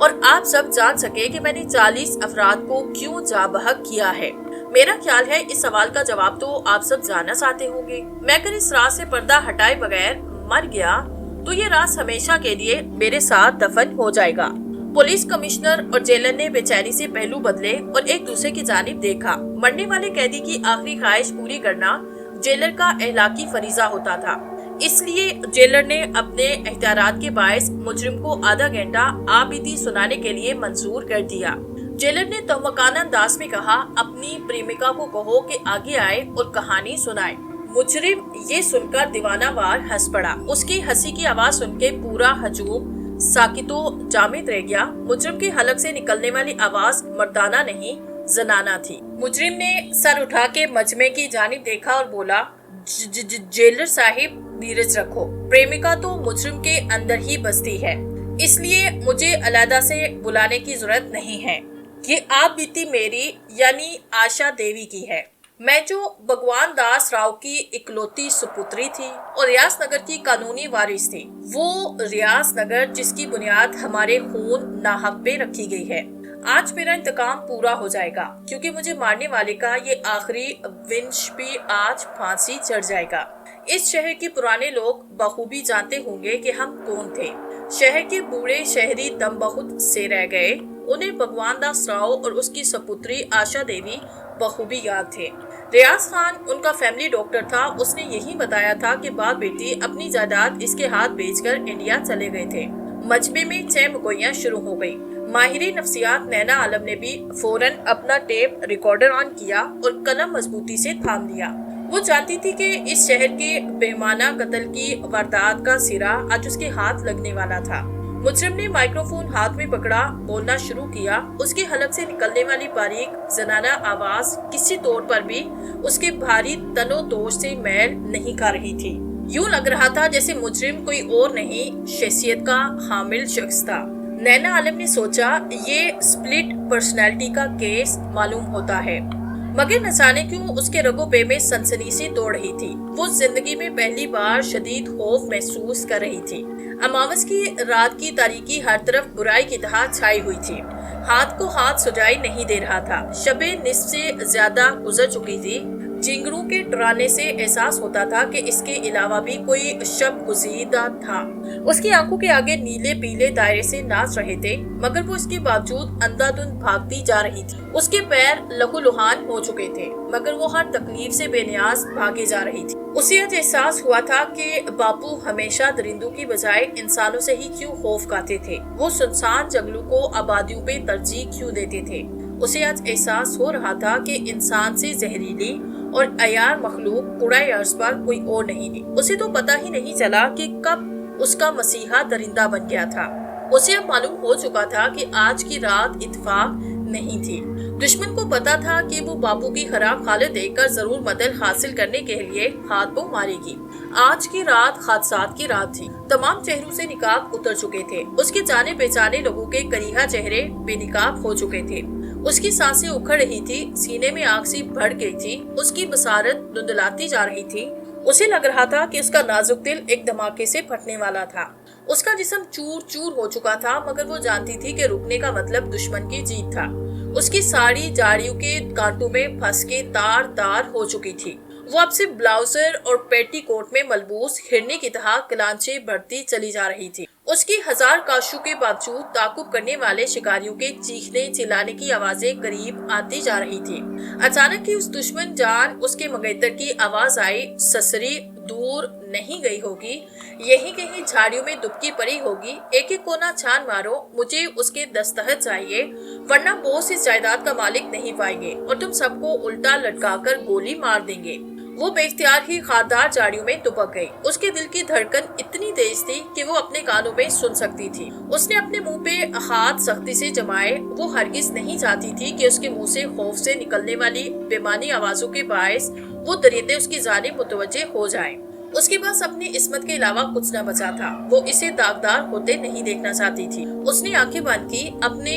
اور آپ سب جان سکے کہ میں نے 40 افراد کو کیوں جاں بحق کیا ہے۔ میرا خیال ہے اس سوال کا جواب تو آپ سب جاننا چاہتے ہوں گے۔ میں اگر اس راز سے پردہ ہٹائے بغیر مر گیا تو یہ راز ہمیشہ کے لیے میرے ساتھ دفن ہو جائے گا۔ پولیس کمشنر اور جیلر نے بے چینی سے پہلو بدلے اور ایک دوسرے کی جانب دیکھا۔ مرنے والے قیدی کی آخری خواہش پوری کرنا جیلر کا اخلاقی فریضہ ہوتا تھا، اس لیے جیلر نے اپنے اختیارات کے باعث مجرم کو آدھا گھنٹہ آبیتی سنانے کے لیے منظور کر دیا۔ جیلر نے تومکانہ انداز میں کہا، اپنی پریمکا کو کہو کہ آگے آئے اور کہانی سنائے۔ مجرم یہ سن کر دیوانہ وار ہنس پڑا۔ اس کی ہنسی کی آواز سن کے پورا ہجوم ساکت و جامد رہ گیا۔ مجرم کے حلق سے نکلنے والی آواز مردانہ نہیں، زنانہ تھی۔ مجرم نے سر اٹھا کے مجمع کی جانب دیکھا اور بولا، جیلر صاحب دھیرج رکھو، پریمکا تو مجرم کے اندر ہی بستی ہے، اس لیے مجھے علیحدہ سے بلانے کی ضرورت نہیں ہے۔ یہ آپ بیتی میری یعنی آشا دیوی کی ہے۔ میں جو بھگوان داس راؤ کی اکلوتی سپتری تھی اور ریاض نگر کی قانونی وارث تھی، وہ ریاض نگر جس کی بنیاد ہمارے خون ناحق پہ رکھی گئی ہے، آج میرا انتقام پورا ہو جائے گا، کیونکہ مجھے مارنے والے کا یہ آخری ونش بھی آج پھانسی چڑھ جائے گا۔ اس شہر کے پرانے لوگ بخوبی جانتے ہوں گے کہ ہم کون تھے۔ شہر کے بوڑھے شہری دم بخود سے رہ گئے، انہیں بھگوان داس راؤ اور اس کی سپتری آشا دیوی بخوبی یاد تھے۔ ریاض خان ان کا فیملی ڈاکٹر تھا، اس نے یہی بتایا تھا کہ باپ بیٹی اپنی جائیداد اس کے ہاتھ بیچ کر انڈیا چلے گئے تھے۔ مجمع میں چہمگوئیاں شروع ہو گئی۔ ماہر نفسیات نینا عالم نے بھی فوراً اپنا ٹیپ ریکارڈر آن کیا اور قلم مضبوطی سے تھام لیا۔ وہ جانتی تھی کہ اس شہر کے بہیمانہ قتل کی واردات کا سرا آج اس کے ہاتھ لگنے والا تھا۔ مجرم نے مائکروفون ہاتھ میں پکڑا، بولنا شروع کیا۔ اس کے حلق سے نکلنے والی باریک زنانہ آواز کسی طور پر بھی اس کے بھاری تن و دوش سے میل نہیں کھا رہی تھی۔ یوں لگ رہا تھا جیسے مجرم کوئی اور نہیں، شخصیت کا حامل شخص تھا۔ نینا عالم نے سوچا، یہ سپلٹ پرسنالٹی کا کیس معلوم ہوتا ہے، مگر نہ جانے کیوں اس کے رگوں پہ میں سنسنی سی توڑ رہی تھی۔ وہ زندگی میں پہلی بار شدید خوف محسوس کر رہی تھی۔ اماوس کی رات کی تاریکی ہر طرف برائی کی طرح چھائی ہوئی تھی، ہاتھ کو ہاتھ سجائی نہیں دے رہا تھا۔ شب نصف سے زیادہ گزر چکی تھی۔ جنگڑوں کے ٹرانے سے احساس ہوتا تھا کہ اس کے علاوہ بھی کوئی شب گزیدہ تھا۔ اس کی آنکھوں کے آگے نیلے پیلے دائرے سے ناچ رہے تھے، مگر وہ اس کے باوجود اندھا دھند بھاگتی جا رہی تھی۔ اس کے پیر لہو لہان ہو چکے تھے، مگر وہ ہر تکلیف سے بے نیاز بھاگے جا رہی تھی۔ اسے آج احساس ہوا تھا کہ باپو ہمیشہ درندوں کی بجائے انسانوں سے ہی کیوں خوف کھاتے تھے، وہ سنسان جنگلوں کو آبادیوں پہ ترجیح کیوں دیتے تھے۔ اسے آج احساس ہو رہا تھا کہ انسان سے زہریلی اور عیار مخلوق قرۂ ارض پر کوئی اور نہیں تھی۔ اسے تو پتہ ہی نہیں چلا کہ کب اس کا مسیحا درندہ بن گیا تھا۔ اسے اب معلوم ہو چکا تھا کہ آج کی رات اتفاق نہیں تھی۔ دشمن کو پتا تھا کہ وہ باپو کی خراب حالت دیکھ کر ضرور مدد حاصل کرنے کے لیے ہاتھ پاؤں مارے گی۔ آج کی رات حادثات کی رات تھی۔ تمام چہروں سے نقاب اتر چکے تھے۔ اس کے جانے پہچانے لوگوں کے کریحہ چہرے بے نقاب ہو چکے تھے۔ اس کی سانسیں اکھڑ رہی تھی، سینے میں آگ سی بڑھ گئی تھی، اس کی بصارت دھندلاتی جا رہی تھی۔ اسے لگ رہا تھا کہ اس کا نازک دل ایک دھماکے سے پھٹنے والا تھا۔ اس کا جسم چور چور ہو چکا تھا، مگر وہ جانتی تھی کہ رکنے کا مطلب دشمن کی جیت تھا۔ اس کی ساڑی جاڑیوں کے کانٹوں میں پھنس کے تار تار ہو چکی تھی۔ وہ اب سے بلاؤزر اور پیٹی کوٹ میں ملبوس ہرنی کی طرح کلانچے بڑھتی چلی جا رہی تھی۔ اس کی ہزار کاشوں کے باوجود تعاقب کرنے والے شکاریوں کے چیخنے چلانے کی آوازیں قریب آتی جا رہی تھی۔ اچانک ہی اس دشمن جان اس کے منگیتر کی آواز آئی، سسری دور نہیں گئی ہوگی، یہی کہیں جھاڑیوں میں دبکی پڑی ہوگی، ایک ایک کونا چھان مارو، مجھے اس کے دستخط چاہیے، ورنہ بوس اس جائیداد کا مالک نہیں پائیں گے اور تم سب کو الٹا لٹکا کر گولی مار دیں گے۔ وہ بے اختیار ہی خاردار جاڑیوں میں دبک گئی۔ اس کے دل کی دھڑکن اتنی تیز تھی کہ وہ اپنے کانوں میں سن سکتی تھی۔ اس نے اپنے منہ پہ ہاتھ سختی سے جمائے۔ وہ ہرگز نہیں چاہتی تھی کہ اس کے منہ سے خوف سے نکلنے والی بےمعنی آوازوں کے باعث وہ درندے اس کی جانب متوجہ ہو جائیں۔ اس کے پاس اپنی عصمت کے علاوہ کچھ نہ بچا تھا۔ وہ اسے داغدار ہوتے نہیں دیکھنا چاہتی تھی۔ اس نے آنکھیں بند کی، اپنے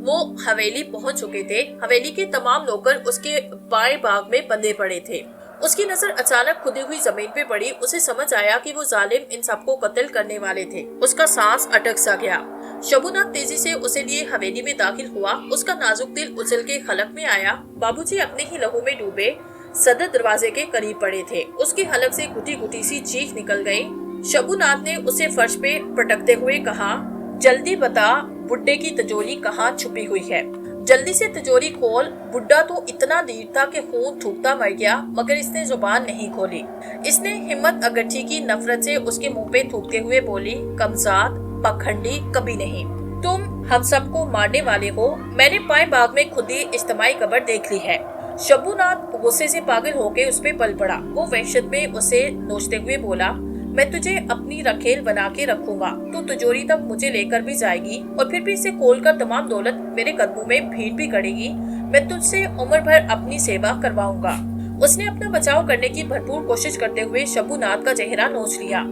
وہ حویلی پہنچ چکے تھے۔ حویلی کے تمام نوکر اس کے بائیں باغ میں بندھے پڑے تھے۔ اس کی نظر اچانک کھدی ہوئی زمین پہ پڑی۔ اسے سمجھ آیا کہ وہ ظالم ان سب کو قتل کرنے والے تھے۔ اس کا سانس اٹک سا گیا۔ شبوناتھ تیزی سے اسے لیے حویلی میں داخل ہوا۔ اس کا نازک دل اچل کے خلق میں آیا۔ بابو جی اپنے ہی لہو میں ڈوبے صدر دروازے کے قریب پڑے تھے۔ اس کے حلق سے گھٹی گھٹی سی چیخ نکل گئی۔ شبوناتھ نے اسے فرش پہ پٹکتے ہوئے کہا، جلدی بتا بڈھے کی تجوری کہاں چھپی ہوئی ہے۔ جلدی سے تجوری کھول۔ بڈھا تو اتنا دیر تھا کہ خون تھوکتا مر گیا، مگر اس نے زبان نہیں کھولی۔ اس نے ہمت اگٹھی کی نفرت سے اس کے منہ پہ تھوکتے ہوئے بولی، کمزاد پکھنڈی کبھی نہیں، تم ہم سب کو مارنے والے ہو۔ میں نے پائیں باغ میں کھدی اجتماعی قبر دیکھ لی ہے۔ شبوناتھ غصے سے پاگل ہو کے اس پہ پل پڑا۔ وہ وحشت میں اسے نوچتے ہوئے بولا، میں تجھے اپنی رکھیل بنا کے رکھوں گا۔ تو تجوری تک مجھے لے کر بھی جائے گی اور پھر بھی اسے کھول کر تمام دولت میرے قدموں میں بھیڑ بھی کرے گی۔ میں تجھ سے عمر بھر اپنی سیوا کرواؤں گا۔ اس نے اپنا بچاؤ کرنے کی بھرپور کوشش کرتے ہوئے شبوناتھ کا چہرہ نوچ لیا۔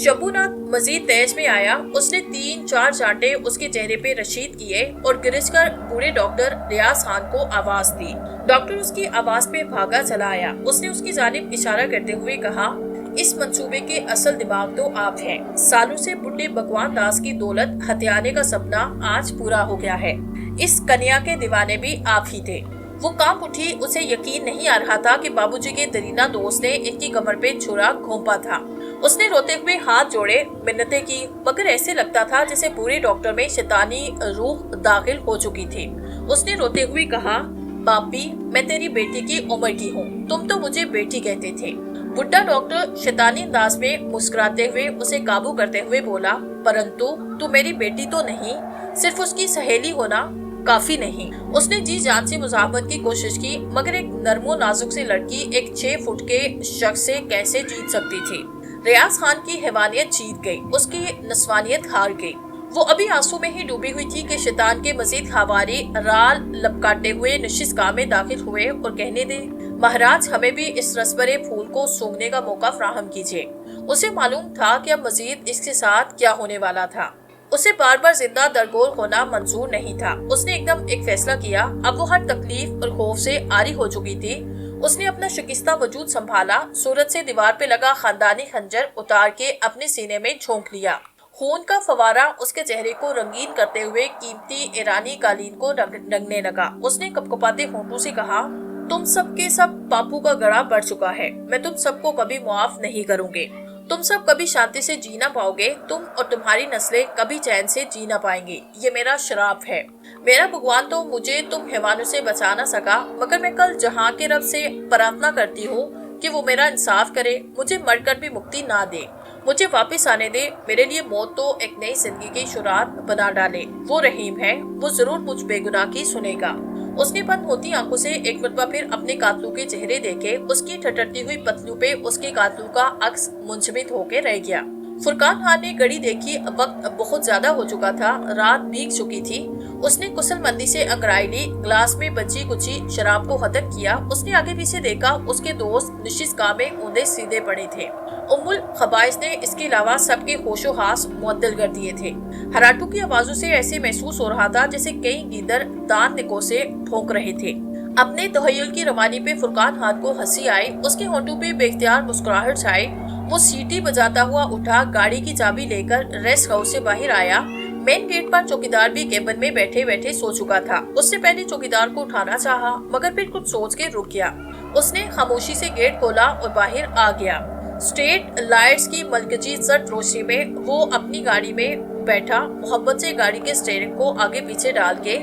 شبوناتھ مزید تیز میں آیا۔ اس نے 3-4 چانٹے اس کے چہرے پہ رشید کیے اور گرج کر بوڑھے ڈاکٹر ریاض خان کو آواز دی۔ ڈاکٹر اس کی آواز پہ بھاگا چلا آیا۔ اس نے اس کی جانب اشارہ کرتے ہوئے کہا، اس منصوبے کے اصل دماغ تو آپ ہیں۔ سالوں سے بڈھے بھگوان داس کی دولت ہتھیانے کا سپنا آج پورا ہو گیا ہے۔ اس کنیا کے دیوانے بھی آپ ہی تھے۔ وہ کانپ اٹھی۔ اسے یقین نہیں آ رہا تھا کہ بابو جی کے درینہ دوست نے ان کی کمر پہ چھرا گھونپا تھا۔ اس نے روتے ہوئے ہاتھ جوڑے، منتیں کی، مگر ایسے لگتا تھا جیسے بوڑھے ڈاکٹر میں شیطانی روح داخل ہو چکی تھی۔ اس نے روتے ہوئے کہا، باپی میں تیری بیٹی کی عمر کی ہوں، تم تو مجھے بیٹی کہتے تھے۔ بڈھا ڈاکٹر شیطانی انداز میں مسکراتے ہوئے اسے قابو کرتے ہوئے بولا، پرنتو تو میری بیٹی تو نہیں، صرف اس کی سہیلی ہونا کافی نہیں۔ اس نے جی جان سے مزاحمت کی کوشش کی، مگر ایک نرم و نازک سی لڑکی ایک 6 فٹ کے شخص سے کیسے جیت سکتی تھی؟ ریاض خان کی حیوانیت جیت گئی، اس کی نسوانیت ہار گئی۔ وہ ابھی آنسو میں ہی ڈوبی ہوئی تھی کہ شیطان کے مزید حواری رال لپکاتے ہوئے نشست گاہ میں داخل ہوئے اور کہنے دے، مہاراج ہمیں بھی اس رسبرے پھول کو سونگھنے کا موقع فراہم کیجیے۔ اسے معلوم تھا کہ اب مزید اس کے ساتھ کیا ہونے والا تھا۔ اسے بار بار زندہ درگور ہونا منظور نہیں تھا۔ اس نے ایک فیصلہ کیا۔ اب وہ ہر تکلیف اور خوف سے عاری ہو چکی تھی۔ اس نے اپنا شکستہ وجود سنبھالا، صورت سے دیوار پہ لگا خاندانی خنجر اتار کے اپنے سینے میں جھونک لیا۔ خون کا فوارہ اس کے چہرے کو رنگین کرتے ہوئے قیمتی ایرانی قالین کو رنگنے لگا۔ اس نے کپکپاتے ہونٹوں سے کہا، تم سب کے سب پاپو کا گڑا بڑھ چکا ہے۔ میں تم سب کو کبھی معاف نہیں کروں گے۔ تم سب کبھی شانتی سے جی نہ پاؤ گے۔ تم اور تمہاری نسلیں کبھی چین سے جی نہ پائیں گی۔ یہ میرا شراپ ہے۔ میرا بھگوان تو مجھے تم حیوانوں سے بچا نہ سکا، مگر میں کل جہاں کے رب سے پرارتھنا کرتی ہوں کہ وہ میرا انصاف کرے، مجھے مر کر بھی مکتی نہ دے، مجھے واپس آنے دے۔ میرے لیے موت تو ایک نئی زندگی کی شروعات بنا ڈالے۔ وہ رحیم ہے، وہ ضرور مجھ بے گناہ کی سنے گا۔ اس نے بند ہوتی آنکھوں سے ایک مرتبہ پھر اپنے قاتلوں کے چہرے دیکھے۔ اس کی ٹھٹرتی ہوئی پتلوں پہ اس کے قاتلوں کا عکس منجمد ہو کے رہ گیا۔ فرقان خان نے گھڑی دیکھی، وقت بہت زیادہ ہو چکا تھا، رات بھیگ چکی تھی۔ اس نے کسل مندی سے انگرائی لی، گلاس میں بچی کچی شراب کو ختم کیا۔ اس نے آگے پیچھے دیکھا، اس کے دوست نشست گاہ میں اوندے سیدھے پڑے تھے۔ ام الخبائث نے اس کے علاوہ سب کے ہوش و حواس معطل کر دیے تھے۔ ہراٹوں کی آوازوں سے ایسے محسوس ہو رہا تھا جیسے کئی گیدڑ دان نکو سے بھونک رہے تھے۔ اپنے تخیل کی روانی پہ فرقان خان کو ہنسی آئی، اس کے ہونٹوں پہ بے اختیار مسکراہٹ چھائی۔ وہ سیٹی بجاتا ہوا اٹھا، گاڑی کی چابی لے کر ریسٹ ہاؤس سے باہر آیا۔ مین گیٹ پر چوکیدار بھی کیبن میں بیٹھے بیٹھے سو چکا تھا۔ اس نے پہلے چوکیدار کو اٹھانا چاہا، مگر پھر کچھ سوچ کے رک گیا۔ اس نے خاموشی سے گیٹ کھولا اور باہر آ گیا۔ اسٹریٹ لائٹس کی ملکجی زرد روشنی میں وہ اپنی گاڑی میں بیٹھا، محبت سے گاڑی کے اسٹیئرنگ کو آگے پیچھے ڈال کے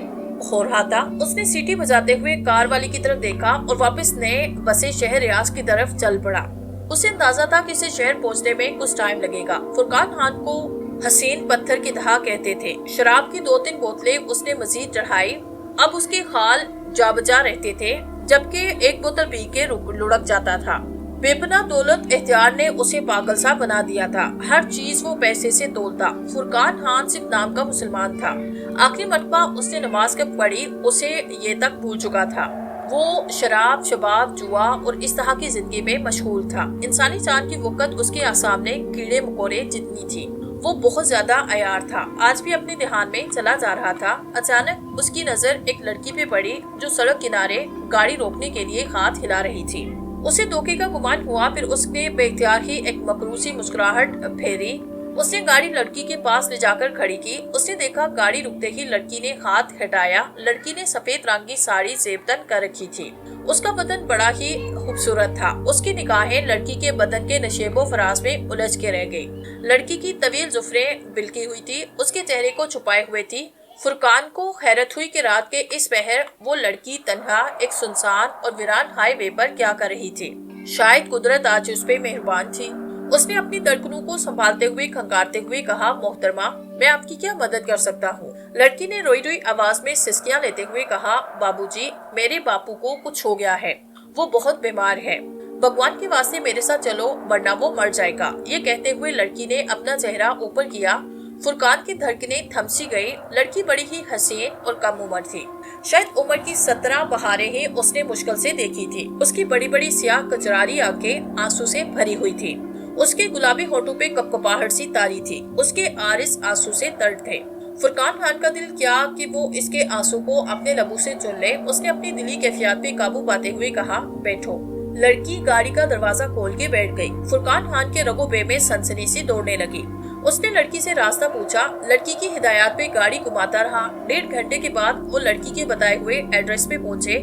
ہو رہا تھا۔ اس نے سیٹی بجاتے ہوئے کار والے کی طرف دیکھا اور واپس نئے بسے شہر ریاض کی طرف چل پڑا۔ اسے اندازہ تھا کہ اسے شہر پہنچنے میں کچھ ٹائم لگے گا۔ فرقان خان کو حسین پتھر کی دہا کہتے تھے۔ شراب کی 2-3 بوتلیں اس نے مزید چڑھائی۔ اب اس کے خال جا بجا رہتے تھے، جبکہ ایک بوتل پی کے لڑک جاتا تھا۔ بے پناہ دولت اختیار نے اسے پاگل سا بنا دیا تھا۔ ہر چیز وہ پیسے سے تولتا۔ فرقان خان صرف نام کا مسلمان تھا۔ آخری مرتبہ اس نے نماز کب پڑھی اسے یہ تک بھول چکا تھا۔ وہ شراب، شباب، جوا اور اس طرح کی زندگی میں مشغول تھا۔ انسانی جان کی وقت اس کے سامنے کیڑے مکوڑے جتنی تھی۔ وہ بہت زیادہ عیار تھا، آج بھی اپنے دھیان میں چلا جا رہا تھا۔ اچانک اس کی نظر ایک لڑکی پہ پڑی جو سڑک کنارے گاڑی روکنے کے لیے ہاتھ ہلا رہی تھی۔ اسے دھوکے کا گمان ہوا، پھر اس نے بے اختیار ہی ایک مکروسی مسکراہٹ پھیری۔ اس نے گاڑی لڑکی کے پاس لے جا کر کھڑی کی۔ اس نے دیکھا گاڑی رکتے ہی لڑکی نے ہاتھ ہٹایا۔ لڑکی نے سفید رنگ کی ساڑی زیب تن کر رکھی تھی۔ اس کا بدن بڑا ہی خوبصورت تھا۔ اس کی نگاہیں لڑکی کے بدن کے نشیب و فراز میں الجھ کے رہ گئی۔ لڑکی کی طویل زلفیں بلکی ہوئی تھی، اس کے چہرے کو چھپائے ہوئے تھی۔ فرقان کو حیرت ہوئی کہ رات کے اس پہر وہ لڑکی تنہا ایک سنسان اور ویران ہائی وے پر کیا کر رہی تھی۔ شاید قدرت آج اس پہ مہربان تھی۔ اس نے اپنی دھڑکنوں کو سنبھالتے ہوئے کھنگارتے ہوئے کہا، محترمہ، میں آپ کی کیا مدد کر سکتا ہوں؟ لڑکی نے روئی روئی آواز میں سسکیاں لیتے ہوئے کہا، بابو جی، میرے باپو کو کچھ ہو گیا ہے، وہ بہت بیمار ہے، بھگوان کے واسطے میرے ساتھ چلو ورنہ وہ مر جائے گا۔ یہ کہتے ہوئے لڑکی نے اپنا چہرہ اوپر کیا۔ فرقان کی دھڑکنیں تھم سی گئی۔ لڑکی بڑی ہی حسین اور کم عمر تھی، شاید عمر کی 17 بہاریں ہی اس نے مشکل سے دیکھی تھی۔ اس کی بڑی بڑی سیاہ کچراری آنکھیں آنسو سے بھری ہوئی تھی۔ اس کے گلابی ہونٹوں پہ کپکپاہٹ سی تاری تھی۔ اس کے آرس آنسو سے ترد تھے۔ فرقان خان کا دل کیا کہ وہ اس کے آنسو کو اپنے لبوں سے چن لے۔ اس نے اپنی دلی کیفیات پہ قابو پاتے ہوئے کہا، بیٹھو۔ لڑکی گاڑی کا دروازہ کھول کے بیٹھ گئی۔ فرقان خان کے رگوں پہ میں سنسنی سی دوڑنے لگی۔ اس نے لڑکی سے راستہ پوچھا، لڑکی کی ہدایات پہ گاڑی گھماتا رہا۔ 1.5 گھنٹے کے بعد وہ لڑکی کے بتائے ہوئے ایڈریس پہ پہنچے۔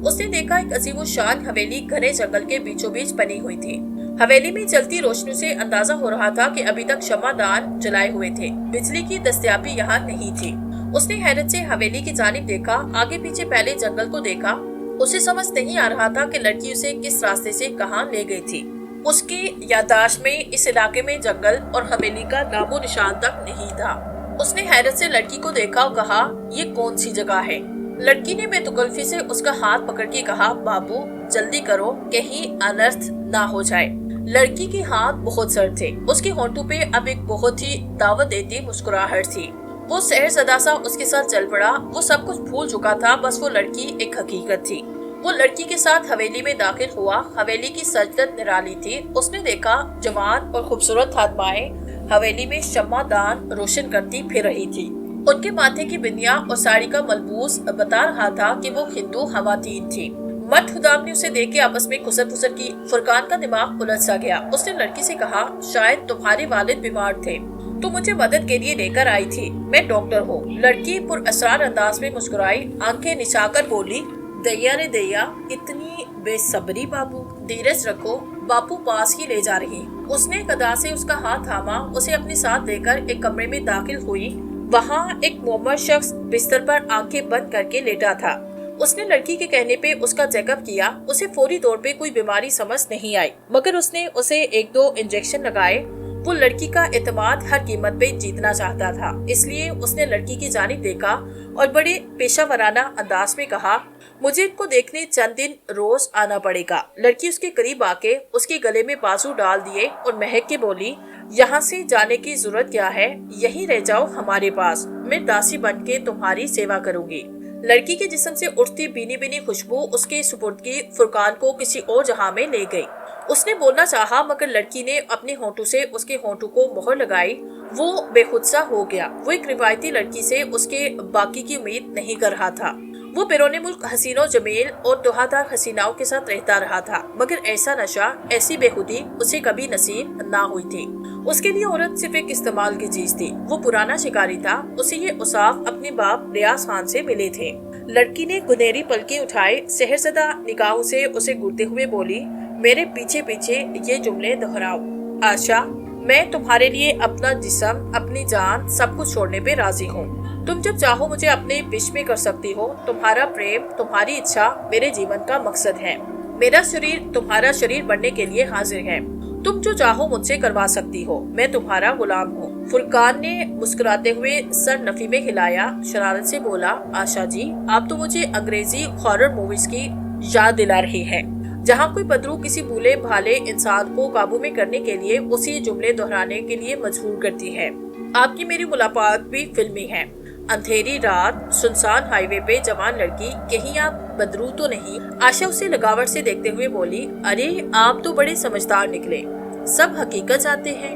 اس نے دیکھا ایک عظیم الشان حویلی گھنے جنگل کے بیچوں بیچ بنی ہوئی تھی۔ حویلی میں جلتی روشنی سے اندازہ ہو رہا تھا کہ ابھی تک شمع دان جلائے ہوئے تھے، بجلی کی دستیابی یہاں نہیں تھی۔ اس نے حیرت سے حویلی کی جانب دیکھا، آگے پیچھے پہلے جنگل کو دیکھا۔ اسے سمجھ نہیں آ رہا تھا کہ لڑکی اسے کس راستے سے کہاں لے گئی تھی۔ اس کی یادداشت میں اس علاقے میں جنگل اور حویلی کا نام و نشان تک نہیں تھا۔ اس نے حیرت سے لڑکی کو دیکھا اور کہا، یہ کون سی جگہ ہے؟ لڑکی نے بے تکلفی سے اس کا ہاتھ پکڑ کے کہا، بابو جلدی کرو، کہیں انرتھ نہ ہو جائے۔ لڑکی کے ہاتھ بہت سرد تھے۔ اس کے ہونٹوں پہ اب ایک بہت ہی دعوت دیتی مسکراہٹ تھی۔ وہ سحرزدہ سا اس کے ساتھ چل پڑا۔ وہ سب کچھ بھول چکا تھا، بس وہ لڑکی ایک حقیقت تھی۔ وہ لڑکی کے ساتھ حویلی میں داخل ہوا۔ حویلی کی سجدت نرالی تھی۔ اس نے دیکھا جوان اور خوبصورت خادمائیں حویلی میں شمع دان روشن کرتی پھر رہی تھی۔ ان کے ماتھے کی بندیاں اور ساڑی کا ملبوس بتا رہا تھا کہ وہ ہندو خواتین تھی۔ مرد خدام نے اسے دیکھ کے آپس میں خسر پھسر کی۔ فرقان کا دماغ الجھ سا گیا۔ اس نے لڑکی سے کہا، شاید تمہارے والد بیمار تھے تو مجھے مدد کے لیے لے کر آئی تھی، میں ڈاکٹر ہوں۔ لڑکی پر اسرار انداز میں مسکرائی، آنکھیں نچا کر بولی، دیا رے دیا، اتنی بے صبری بابو، دھیرج رکھو، باپو پاس ہی لے جا رہی۔ اس نے ادا سے اس کا ہاتھ تھاما، اسے اپنے ساتھ لے کر ایک کمرے میں داخل ہوئی۔ وہاں ایک معمر شخص بستر پر آنکھیں بند کر کے لیٹا تھا۔ اس نے لڑکی کے کہنے پہ اس کا چیک اپ کیا۔ اسے فوری طور پہ کوئی بیماری سمجھ نہیں آئی، مگر اس نے اسے 1-2 انجیکشن لگائے۔ وہ لڑکی کا اعتماد ہر قیمت پہ جیتنا چاہتا تھا، اس لیے اس نے لڑکی کی جانب دیکھا اور بڑے پیشہ ورانہ انداز میں کہا، مجھے ان کو دیکھنے چند دن روز آنا پڑے گا۔ لڑکی اس کے قریب آ کے اس کے گلے میں بازو ڈال دیے اور مہک کے بولی، یہاں سے جانے کی ضرورت کیا ہے، یہیں رہ جاؤ ہمارے پاس، میں داسی بن کے تمہاری سیوا کروں گی۔ لڑکی کے جسم سے اٹھتی بینی بینی خوشبو اس کے سپردگی فرقان کو کسی اور جہاں میں لے گئی۔ اس نے بولنا چاہا، مگر لڑکی نے اپنے ہونٹوں سے اس کے ہونٹوں کو مہر لگائی۔ وہ بے خود سا ہو گیا۔ وہ ایک روایتی لڑکی سے اس کے باقی کی امید نہیں کر رہا تھا۔ وہ بیرون ملک حسین و جمیل اور دہادار حسیناؤں کے ساتھ رہتا رہا تھا، مگر ایسا نشہ، ایسی بے خودی اسے کبھی نصیب نہ ہوئی تھی۔ اس کے لیے عورت صرف ایک استعمال کی چیز تھی۔ وہ پرانا شکاری تھا۔ اسے یہ اوصاف اپنے باپ ریاض خان سے ملے تھے۔ لڑکی نے گنہری پلکیں اٹھائے، سحرزدہ نگاہوں سے اسے گھورتے ہوئے بولی، میرے پیچھے پیچھے یہ جملے دہراؤ، آشا، میں تمہارے لیے اپنا جسم، اپنی جان، سب کچھ چھوڑنے پہ راضی ہوں۔ تم جب چاہو مجھے اپنے وش میں کر سکتی ہو۔ تمہارا پریم، تمہاری اچھا میرے جیون کا مقصد ہے۔ میرا شریر تمہارا شریر بننے کے لیے حاضر ہے۔ تم جو چاہو مجھ سے کروا سکتی ہو، میں تمہارا غلام ہوں۔ فرقان نے مسکراتے ہوئے سر نفی میں ہلایا، شرارت سے بولا، آشا جی، آپ تو مجھے انگریزی ہارر موویز کی یاد دلا رہی ہے، جہاں کوئی بدرو کسی بھولے بھالے انسان کو قابو میں کرنے کے لیے اسی جملے دہرانے کے لیے مجبور کرتی ہے۔ آپ کی میری ملاقات بھی فلمی ہے۔ اندھیری رات، سنسان ہائی وے پہ جوان لڑکی، کہیں آپ بدرو تو نہیں؟ آشا اسے لگاوٹ سے دیکھتے ہوئے بولی، ارے آپ تو بڑے سمجھدار نکلے، سب حقیقت جانتے ہیں۔